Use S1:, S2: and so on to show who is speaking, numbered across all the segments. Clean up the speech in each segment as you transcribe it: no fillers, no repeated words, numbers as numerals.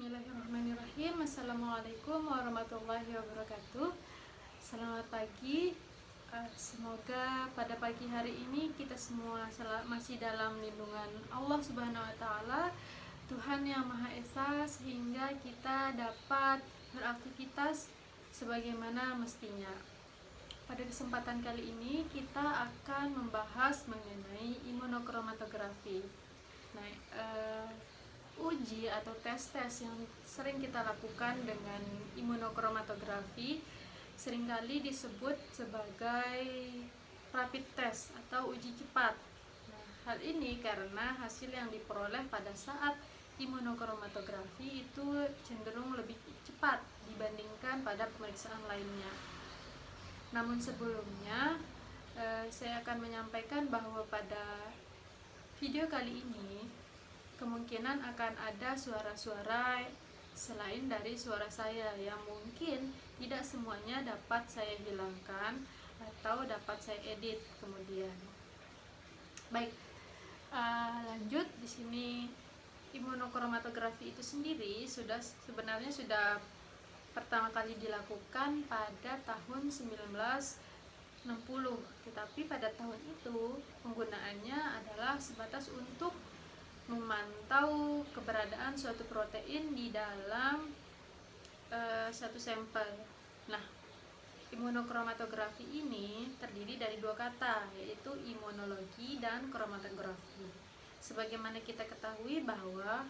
S1: Bismillahirrahmanirrahim. Assalamualaikum warahmatullahi wabarakatuh. Selamat pagi. Semoga pada pagi hari ini kita semua masih dalam lindungan Allah Subhanahu wa taala, Tuhan yang Maha Esa, sehingga kita dapat beraktivitas sebagaimana mestinya. Pada kesempatan kali ini kita akan membahas mengenai imunokromatografi. Nah, uji atau tes-tes yang sering kita lakukan dengan imunokromatografi seringkali disebut sebagai rapid test atau uji cepat. Nah, hal ini karena hasil yang diperoleh pada saat imunokromatografi itu cenderung lebih cepat dibandingkan pada pemeriksaan lainnya. Namun sebelumnya saya akan menyampaikan bahwa pada video kali ini kemungkinan akan ada suara-suara selain dari suara saya yang mungkin tidak semuanya dapat saya hilangkan atau dapat saya edit kemudian. Baik, lanjut. Di sini imunokromatografi itu sendiri sebenarnya sudah pertama kali dilakukan pada tahun 1960, tetapi pada tahun itu penggunaannya adalah sebatas untuk memantau keberadaan suatu protein di dalam satu sampel. Nah, imunokromatografi ini terdiri dari dua kata, yaitu imunologi dan kromatografi. Sebagaimana kita ketahui bahwa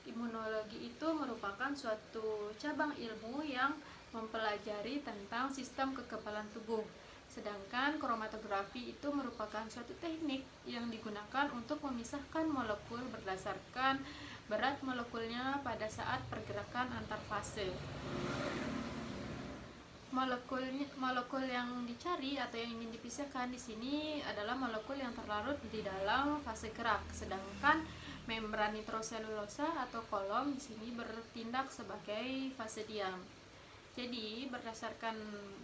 S1: imunologi itu merupakan suatu cabang ilmu yang mempelajari tentang sistem kekebalan tubuh. Sedangkan kromatografi itu merupakan suatu teknik yang digunakan untuk memisahkan molekul berdasarkan berat molekulnya pada saat pergerakan antar fase. Molekul yang dicari atau yang ingin dipisahkan di sini adalah molekul yang terlarut di dalam fase gerak, sedangkan membran nitroselulosa atau kolom di sini bertindak sebagai fase diam. Jadi, berdasarkan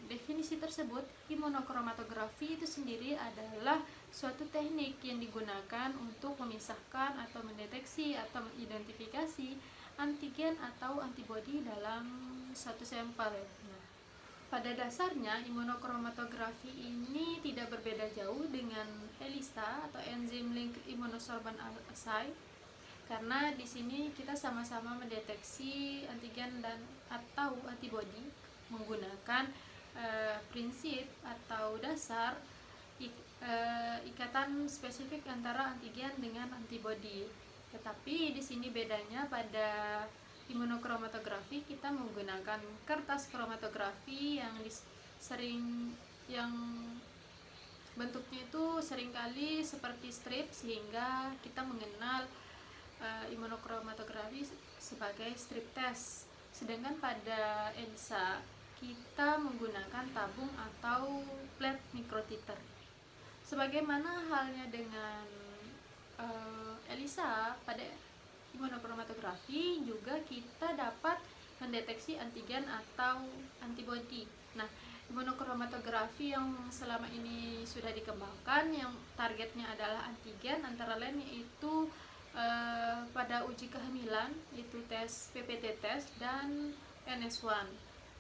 S1: definisi tersebut, imunokromatografi itu sendiri adalah suatu teknik yang digunakan untuk memisahkan atau mendeteksi atau mengidentifikasi antigen atau antibodi dalam satu sampel. Nah, pada dasarnya imunokromatografi ini tidak berbeda jauh dengan ELISA atau Enzyme Linked Immunosorbent Assay, karena di sini kita sama-sama mendeteksi antigen dan atau antibodi menggunakan prinsip atau dasar ikatan spesifik antara antigen dengan antibodi. Tetapi di sini bedanya, pada imunokromatografi kita menggunakan kertas kromatografi yang bentuknya itu seringkali seperti strip, sehingga kita mengenal imunokromatografi sebagai strip test. Sedangkan pada ELISA kita menggunakan tabung atau plate microtiter. Sebagaimana halnya dengan ELISA, pada imunokromatografi juga kita dapat mendeteksi antigen atau antibodi. Nah, imunokromatografi yang selama ini sudah dikembangkan yang targetnya adalah antigen, antara lain yaitu pada uji kehamilan itu tes PPT test dan NS1.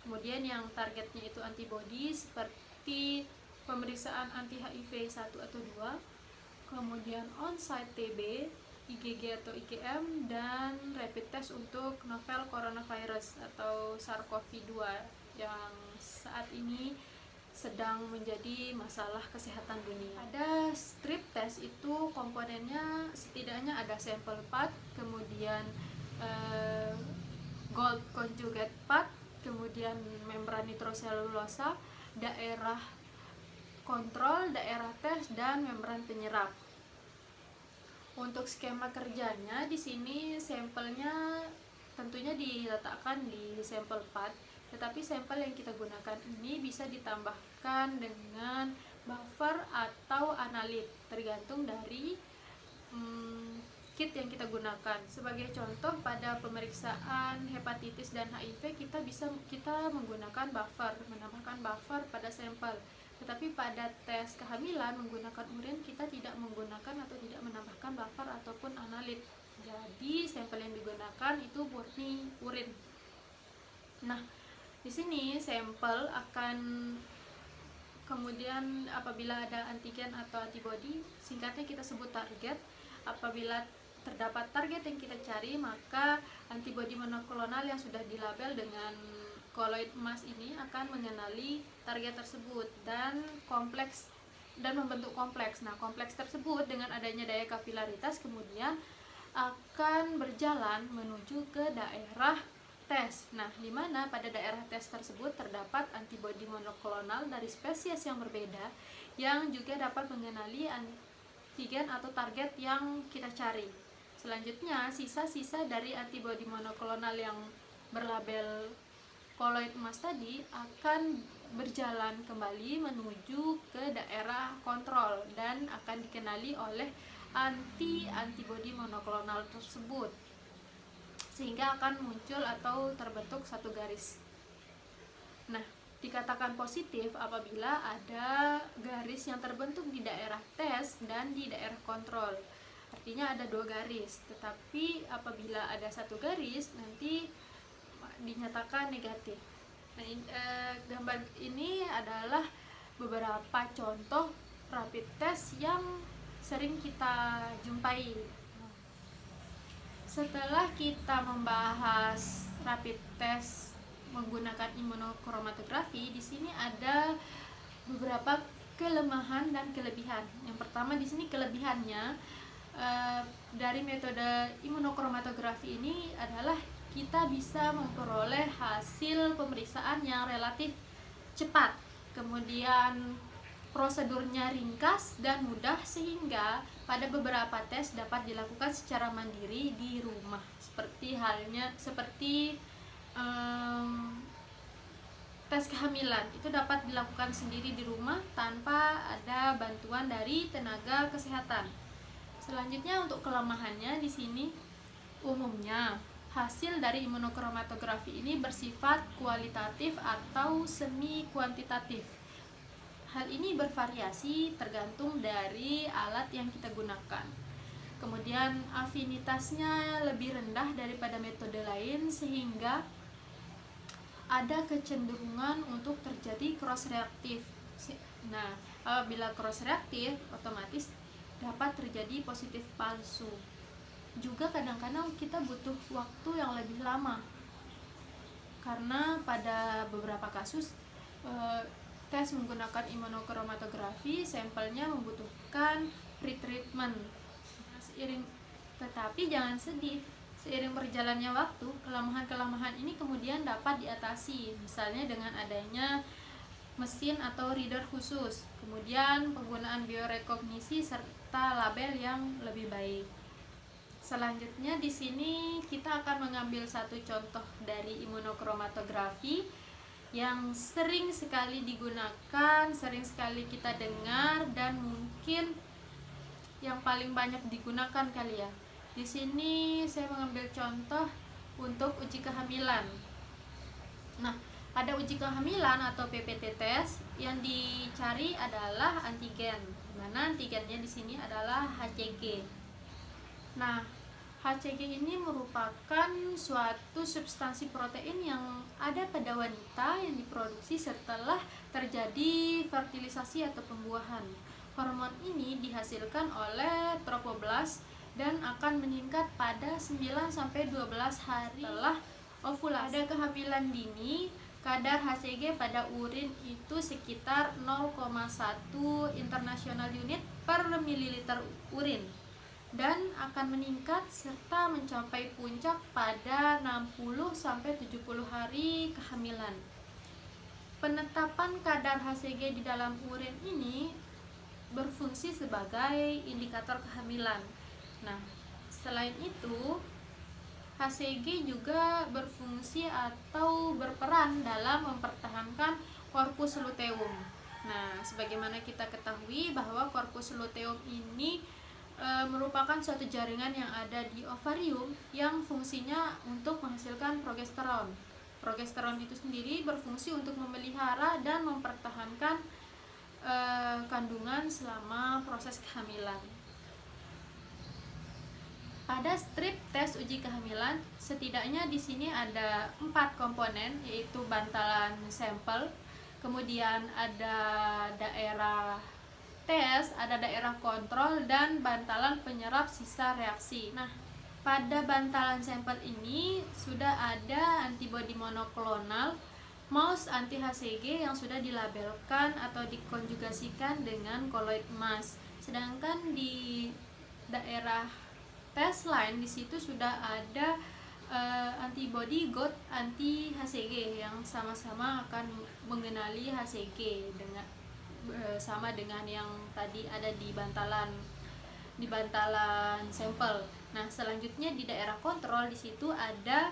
S1: Kemudian yang targetnya itu antibodi seperti pemeriksaan anti HIV 1 atau 2, kemudian on-site TB, IgG atau IgM, dan rapid test untuk novel coronavirus atau SARS-CoV-2 yang saat ini sedang menjadi masalah kesehatan dunia. Ada strip test itu komponennya setidaknya ada sampel part, kemudian gold conjugate part, kemudian membran nitroselulosa, daerah kontrol, daerah tes, dan membran penyerap. Untuk skema kerjanya di sini sampelnya tentunya diletakkan di sampel part, tetapi sampel yang kita gunakan ini bisa ditambahkan dengan buffer atau analit tergantung dari kit yang kita gunakan. Sebagai contoh, pada pemeriksaan hepatitis dan HIV kita menggunakan buffer, menambahkan buffer pada sampel. Tetapi pada tes kehamilan menggunakan urin kita tidak menggunakan atau tidak menambahkan buffer ataupun analit. Jadi sampel yang digunakan itu murni urin. Nah, di sini sampel akan kemudian apabila ada antigen atau antibody, singkatnya kita sebut target. Apabila terdapat target yang kita cari, maka antibody monoklonal yang sudah dilabel dengan koloid emas ini akan mengenali target tersebut dan membentuk kompleks. Nah, kompleks tersebut dengan adanya daya kapilaritas kemudian akan berjalan menuju ke daerah tes. Nah, di mana pada daerah tes tersebut terdapat antibodi monoklonal dari spesies yang berbeda yang juga dapat mengenali antigen atau target yang kita cari. Selanjutnya, sisa-sisa dari antibodi monoklonal yang berlabel koloid emas tadi akan berjalan kembali menuju ke daerah kontrol dan akan dikenali oleh antibodi monoklonal tersebut, sehingga akan muncul atau terbentuk satu garis. Nah, dikatakan positif apabila ada garis yang terbentuk di daerah tes dan di daerah kontrol. Artinya ada dua garis, tetapi apabila ada satu garis nanti dinyatakan negatif. Nah, gambar ini adalah beberapa contoh rapid test yang sering kita jumpai. Setelah kita membahas rapid test menggunakan imunokromatografi, di sini ada beberapa kelemahan dan kelebihan. Yang pertama di sini kelebihannya dari metode imunokromatografi ini adalah kita bisa memperoleh hasil pemeriksaan yang relatif cepat. Kemudian prosedurnya ringkas dan mudah sehingga pada beberapa tes dapat dilakukan secara mandiri di rumah. Seperti tes kehamilan itu dapat dilakukan sendiri di rumah tanpa ada bantuan dari tenaga kesehatan. Selanjutnya untuk kelemahannya di sini umumnya hasil dari imunokromatografi ini bersifat kualitatif atau semi kuantitatif. Hal ini bervariasi tergantung dari alat yang kita gunakan. Kemudian afinitasnya lebih rendah daripada metode lain sehingga ada kecenderungan untuk terjadi cross reaktif. Nah, apabila cross reaktif otomatis dapat terjadi positif palsu. Juga kadang-kadang kita butuh waktu yang lebih lama karena pada beberapa kasus tes menggunakan imunokromatografi sampelnya membutuhkan pretreatment. Tetapi jangan sedih, seiring berjalannya waktu kelemahan-kelemahan ini kemudian dapat diatasi, misalnya dengan adanya mesin atau reader khusus, kemudian penggunaan biorekognisi serta label yang lebih baik. Selanjutnya di sini kita akan mengambil satu contoh dari imunokromatografi yang sering sekali digunakan, sering sekali kita dengar dan mungkin yang paling banyak digunakan kali ya. Di sini saya mengambil contoh untuk uji kehamilan. Nah, pada uji kehamilan atau PPT test yang dicari adalah antigen. Mana antigennya di sini adalah HCG. Nah, HCG ini merupakan suatu substansi protein yang ada pada wanita yang diproduksi setelah terjadi fertilisasi atau pembuahan. Hormon ini dihasilkan oleh trofoblast dan akan meningkat pada 9-12 hari setelah ovulasi. Pada kehamilan dini, kadar HCG pada urin itu sekitar 0,1 international unit per mililiter urin dan akan meningkat serta mencapai puncak pada 60-70 hari kehamilan. Penetapan kadar HCG di dalam urin ini berfungsi sebagai indikator kehamilan. Nah, selain itu HCG juga berfungsi atau berperan dalam mempertahankan korpus luteum. Nah, sebagaimana kita ketahui bahwa korpus luteum ini merupakan suatu jaringan yang ada di ovarium yang fungsinya untuk menghasilkan progesteron. Progesteron itu sendiri berfungsi untuk memelihara dan mempertahankan kandungan selama proses kehamilan. Pada strip tes uji kehamilan, setidaknya di sini ada 4 komponen, yaitu bantalan sampel, kemudian ada daerah tes, ada daerah kontrol, dan bantalan penyerap sisa reaksi. Nah, pada bantalan sampel ini sudah ada antibodi monoklonal mouse anti HCG yang sudah dilabelkan atau dikonjugasikan dengan koloid emas. Sedangkan di daerah tes lain di situ sudah ada antibodi GOT anti HCG yang sama-sama akan mengenali HCG dengan sama dengan yang tadi ada di bantalan sampel. Nah, selanjutnya di daerah kontrol di situ ada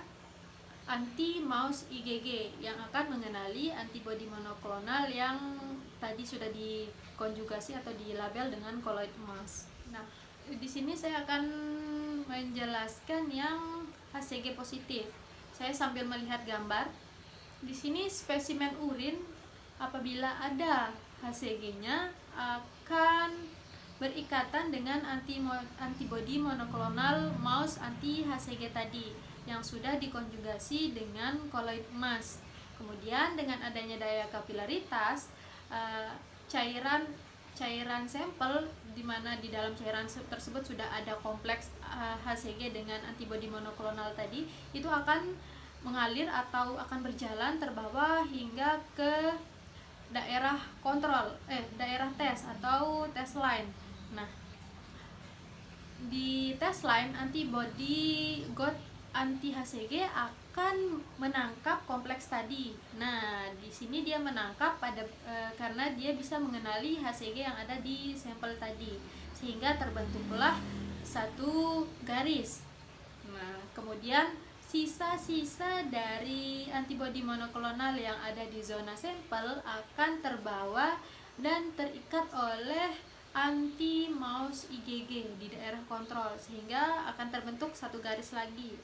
S1: anti mouse IgG yang akan mengenali antibodi monoklonal yang tadi sudah dikonjugasi atau dilabel dengan koloid emas. Nah, di sini saya akan menjelaskan yang HCG positif. Saya sambil melihat gambar. Di sini spesimen urin apabila ada HCG-nya akan berikatan dengan antibodi monoklonal mouse anti HCG tadi yang sudah dikonjugasi dengan koloid emas. Kemudian dengan adanya daya kapilaritas, cairan sampel di mana di dalam cairan tersebut sudah ada kompleks HCG dengan antibodi monoklonal tadi, itu akan mengalir atau akan berjalan terbawa hingga ke daerah kontrol, daerah tes atau tes line. Nah, di tes line antibodi GOT anti HCG akan menangkap kompleks tadi. Nah, di sini dia menangkap karena dia bisa mengenali HCG yang ada di sampel tadi, sehingga terbentuklah satu garis. Nah, kemudian sisa-sisa dari antibodi monoklonal yang ada di zona sampel akan terbawa dan terikat oleh anti mouse IgG di daerah kontrol, sehingga akan terbentuk satu garis lagi.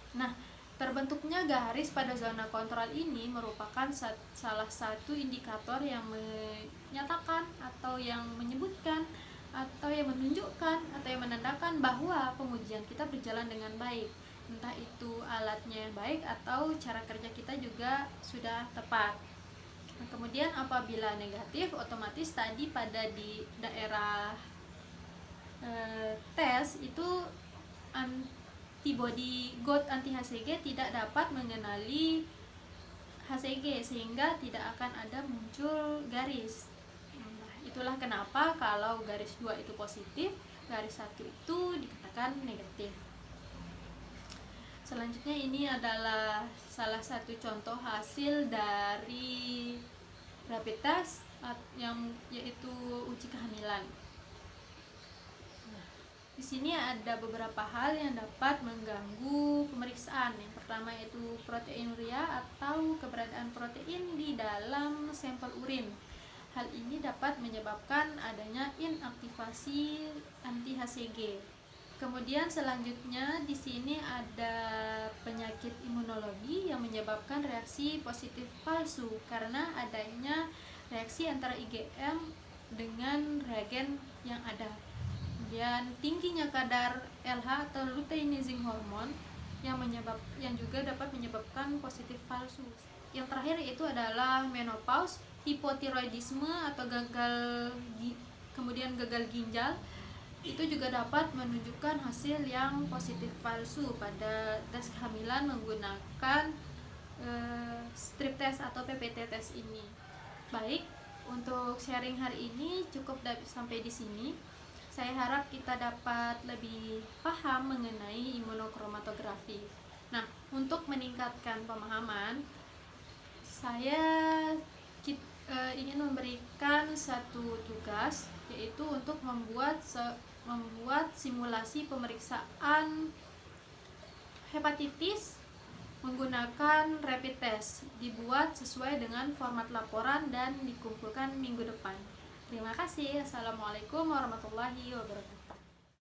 S1: Nah, terbentuknya garis pada zona kontrol ini merupakan salah satu indikator yang menyatakan atau yang menyebutkan atau yang menunjukkan atau yang menandakan bahwa pengujian kita berjalan dengan baik. Entah itu alatnya yang baik atau cara kerja kita juga sudah tepat. Nah, kemudian apabila negatif, otomatis tadi pada di daerah tes itu antibodi GOT anti HCG tidak dapat mengenali HCG sehingga tidak akan ada muncul garis. Nah, itulah kenapa kalau garis 2 itu positif, garis 1 itu dikatakan negatif. Selanjutnya ini adalah salah satu contoh hasil dari rapid test yang yaitu uji kehamilan. Di sini ada beberapa hal yang dapat mengganggu pemeriksaan. Yang pertama yaitu proteinuria atau keberadaan protein di dalam sampel urin. Hal ini dapat menyebabkan adanya inaktivasi anti HCG. Kemudian selanjutnya di sini ada penyakit imunologi yang menyebabkan reaksi positif palsu karena adanya reaksi antara IgM dengan reagen yang ada. Kemudian tingginya kadar LH atau luteinizing hormone yang juga dapat menyebabkan positif palsu. Yang terakhir itu adalah menopause, hipotiroidisme atau kemudian gagal ginjal. Itu juga dapat menunjukkan hasil yang positif palsu pada tes kehamilan menggunakan strip test atau PPT test ini. Baik, untuk sharing hari ini cukup sampai di sini. Saya harap kita dapat lebih paham mengenai imunokromatografi. Nah, untuk meningkatkan pemahaman, saya ingin memberikan satu tugas, yaitu untuk membuat simulasi pemeriksaan hepatitis menggunakan rapid test, dibuat sesuai dengan format laporan dan dikumpulkan minggu depan. Terima kasih. Assalamualaikum warahmatullahi wabarakatuh.